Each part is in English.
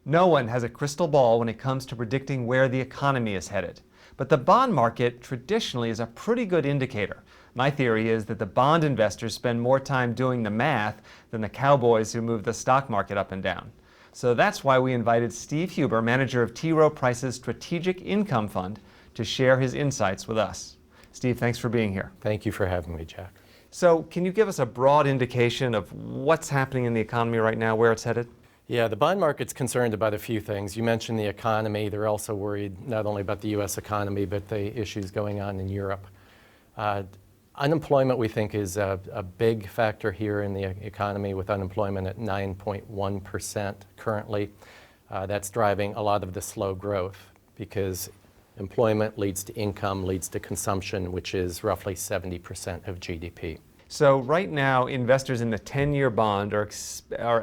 No one has a crystal ball when it comes to predicting where the economy is headed. But the bond market traditionally is a pretty good indicator. My theory is that the bond investors spend more time doing the math than the cowboys who move the stock market up and down. So that's why we invited Steve Huber, manager of T.Rowe Price's Strategic Income Fund, to share his insights with us. Steve, thanks for being here. Thank you for having me, Jack. So can you give us a broad indication of what's happening in the economy right now, where it's headed? Yeah, the bond market's concerned about a few things. You mentioned the economy. They're also worried not only about the U.S. economy, but the issues going on in Europe. Unemployment, we think, is a big factor here in the economy, with unemployment at 9.1% currently. That's driving a lot of the slow growth because employment leads to income, leads to consumption, which is roughly 70% of GDP. So right now, investors in the 10-year bond are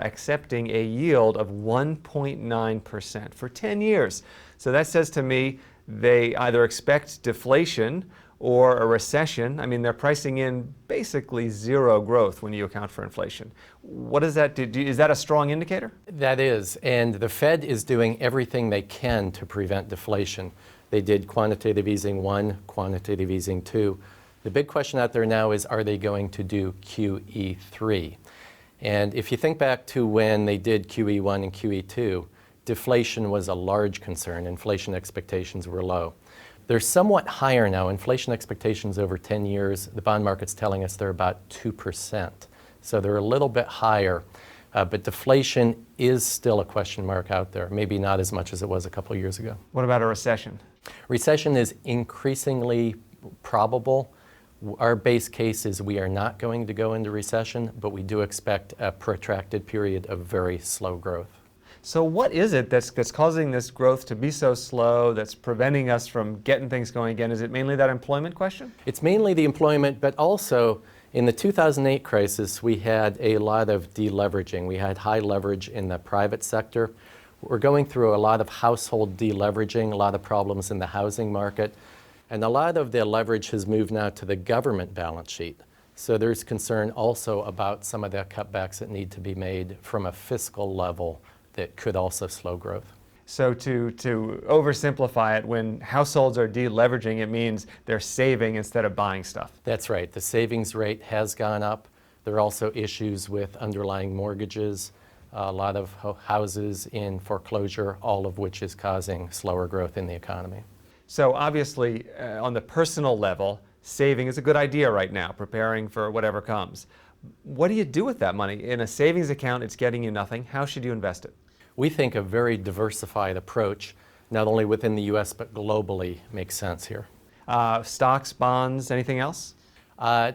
accepting a yield of 1.9% for 10 years. So that says to me they either expect deflation or a recession. I mean, they're pricing in basically zero growth when you account for inflation. What does that do? Is that a strong indicator? That is, and the Fed is doing everything they can to prevent deflation. They did quantitative easing 1, quantitative easing 2. The big question out there now is, are they going to do QE3? And if you think back to when they did QE1 and QE2, deflation was a large concern. Inflation expectations were low. They're somewhat higher now. Inflation expectations over 10 years, the bond market's telling us they're about 2%. So they're a little bit higher. But deflation is still a question mark out there, maybe not as much as it was a couple of years ago. What about a recession? Recession is increasingly probable. Our base case is we are not going to go into recession, but we do expect a protracted period of very slow growth. So what is it that's causing this growth to be so slow, that's preventing us from getting things going again? Is it mainly that employment question? It's mainly the employment, but also in the 2008 crisis, we had a lot of deleveraging. We had high leverage in the private sector. We're going through a lot of household deleveraging, a lot of problems in the housing market. And a lot of the leverage has moved now to the government balance sheet. So there's concern also about some of the cutbacks that need to be made from a fiscal level that could also slow growth. So to oversimplify it, when households are deleveraging, it means they're saving instead of buying stuff. That's right. The savings rate has gone up. There are also issues with underlying mortgages, a lot of houses in foreclosure, all of which is causing slower growth in the economy. So obviously, on the personal level, saving is a good idea right now, preparing for whatever comes. What do you do with that money? In a savings account, it's getting you nothing. How should you invest it? We think a very diversified approach, not only within the U.S. but globally, makes sense here. Stocks, bonds, anything else?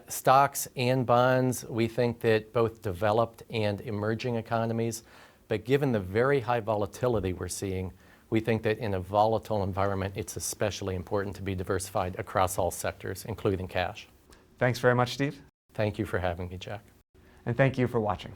Stocks and bonds, we think that both developed and emerging economies, but given the very high volatility we're seeing, we think that in a volatile environment, it's especially important to be diversified across all sectors, including cash. Thanks very much, Steve. Thank you for having me, Jack. And thank you for watching.